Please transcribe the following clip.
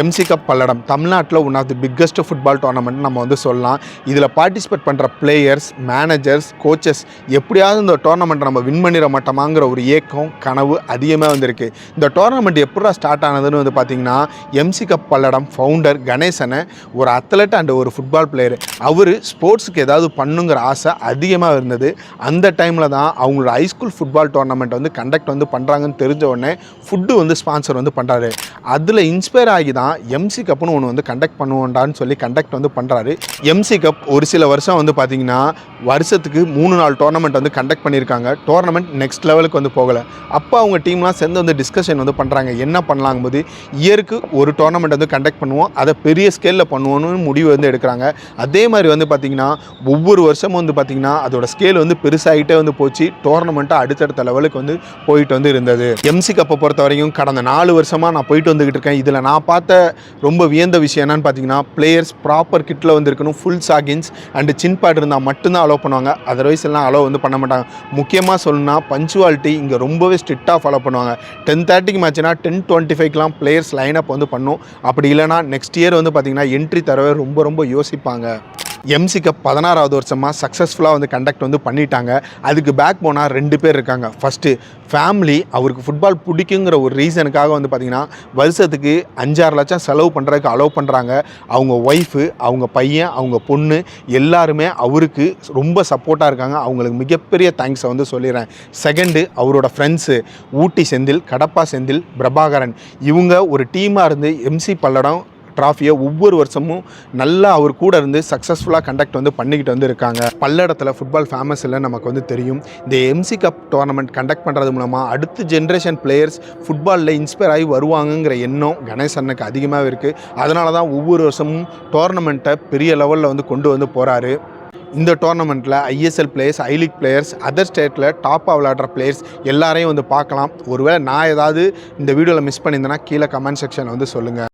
MC cup Palladam தமிழ்நாட்டில் one of the biggest football tournament நம்ம வந்து சொல்லலாம். இதில் பார்ட்டிசிபேட் பண்ணுற பிளேயர்ஸ், மேனேஜர்ஸ், கோச்சஸ் எப்படியாவது இந்த டோர்னமெண்ட்டை நம்ம வின் பண்ணிட மாட்டோமாங்கிற ஒரு ஏக்கம், கனவு அதிகமாக வந்திருக்கு. இந்த டோர்னமெண்ட் எப்படா ஸ்டார்ட் ஆனதுன்னு வந்து பார்த்திங்கன்னா, எம்சி கப் பல்லடம் ஃபவுண்டர் கணேசனை ஒரு அத்லட் அண்ட் ஒரு ஃபுட்பால் பிளேயர், அவர் ஸ்போர்ட்ஸுக்கு ஏதாவது பண்ணுங்கிற ஆசை அதிகமாக இருந்தது. அந்த டைமில் தான் அவங்களோட ஹைஸ்கூல் ஃபுட்பால் டோர்னமெண்ட் வந்து கண்டக்ட் வந்து பண்ணுறாங்கன்னு தெரிஞ்ச உடனே ஃபுட்டு வந்து ஸ்பான்சர் வந்து பண்ணுறாரு. அதில் இன்ஸ்பயர் ஆகி தான் எம்சி கப்னு ஒன்று வந்து கண்டக்ட் பண்ணுவோண்டான்னு சொல்லி கண்டக்ட் வந்து பண்ணுறாரு. எம்சி கப் ஒரு சில வருஷம் வந்து பார்த்திங்கன்னா வருஷத்துக்கு 3-4 டோர்னமெண்ட் வந்து கண்டக்ட் பண்ணியிருக்காங்க. டோர்னமெண்ட் நெக்ஸ்ட் லெவலுக்கு வந்து போகலை. அப்போ அவங்க டீம்லாம் சேர்ந்து வந்து டிஸ்கஷன் வந்து பண்ணுறாங்க, என்ன பண்ணலாங்கும் போது இயருக்கு ஒரு டோர்னமெண்ட் வந்து கண்டக்ட் பண்ணுவோம், அதை பெரிய ஸ்கேலில் பண்ணுவோன்னு முடிவு வந்து எடுக்கிறாங்க. அதே மாதிரி வந்து பார்த்திங்கன்னா ஒவ்வொரு வருஷமும் வந்து பார்த்திங்கன்னா அதோட ஸ்கேல் வந்து பெருசாகிட்டே வந்து போச்சு. டோர்னமெண்ட்டாக அடுத்தடுத்த லெவலுக்கு வந்து போயிட்டு வந்து இருந்தது. எம்சி கப்பை பொறுத்த வரைக்கும் கடந்த 4 வருஷமாக நான் போயிட்டு வந்துக்கிட்டு இருக்கேன். இதில் நான் பார்த்த ரொம்ப வியந்த விஷயம் என்னன்னு பார்த்தீங்கன்னா, பிளேயர்ஸ் ப்ராப்பர் கிட்டில் வந்து இருக்கணும், ஃபுல் சாகின்ஸ் அண்டு சின் பேட் இருந்தால் மட்டும்தான் அலோவ் பண்ணுவாங்க, அதர்வைஸ் எல்லாம் அலோவ் வந்து பண்ண மாட்டாங்க. முக்கியமாக சொல்லணும்னா பஞ்சுவாலிட்டி இங்கே ரொம்பவே ஸ்ட்ரிக்டாக ஃபாலோ பண்ணுவாங்க. 10:30 மேட்ச்னா 10:25 பிளேயர்ஸ் லைனப் வந்து பண்ணும். அப்படி இல்லைனா நெக்ஸ்ட் இயர் வந்து பார்த்திங்கன்னா என்ட்ரி தரவே ரொம்ப யோசிப்பாங்க. எம்சி கப் 16வது வருஷமாக சக்ஸஸ்ஃபுல்லாக வந்து கண்டக்ட் வந்து பண்ணிட்டாங்க. அதுக்கு பேக் போனால் 2 பேர் இருக்காங்க. ஃபஸ்ட்டு ஃபேமிலி, அவருக்கு ஃபுட்பால் பிடிக்குங்கிற ஒரு ரீசனுக்காக வந்து பார்த்திங்கன்னா வருஷத்துக்கு 5-6 லட்சம் செலவு பண்ணுறதுக்கு அலோவ் பண்ணுறாங்க. அவங்க ஒய்ஃபு, அவங்க பையன், அவங்க பொண்ணு எல்லாருமே அவருக்கு ரொம்ப சப்போர்ட்டாக இருக்காங்க. அவங்களுக்கு மிகப்பெரிய தேங்க்ஸை வந்து சொல்லிடுறேன். செகண்டு அவரோட ஃப்ரெண்ட்ஸு ஊட்டி செந்தில், கடப்பா செந்தில், பிரபாகரன், இவங்க ஒரு டீமாக இருந்து எம்சி பல்லடம் ட்ராஃபியை ஒவ்வொரு வருஷமும் நல்லா அவர் கூட இருந்து சக்ஸஸ்ஃபுல்லாக கண்டக்ட் வந்து பண்ணிக்கிட்டு வந்து இருக்காங்க. பல்லடத்தில் ஃபுட்பால் ஃபேமஸ் இல்லை நமக்கு வந்து தெரியும். இந்த எம்சி கப் டோர்னமெண்ட் கண்டக்ட் பண்ணுறது மூலமாக அடுத்த ஜென்ரேஷன் பிளேயர்ஸ் ஃபுட்பாலில் இன்ஸ்பயர் ஆகி வருவாங்கங்கிற எண்ணம் கணேசனுக்கு அதிகமாக இருக்குது. அதனால தான் ஒவ்வொரு வருஷமும் டோர்னமெண்ட்டை பெரிய லெவலில் வந்து கொண்டு வந்து போகிறாரு. இந்த டோர்னமெண்ட்டில் ISL players, I league players, other ஸ்டேட்டில் டாப்பாக விளையாடுற பிளேயர்ஸ் எல்லாரையும் வந்து பார்க்கலாம். ஒருவேளை நான் ஏதாவது இந்த வீடியோவில் மிஸ் பண்ணியிருந்தேன்னா கீழே கமெண்ட் செக்ஷனில் வந்து சொல்லுங்கள்.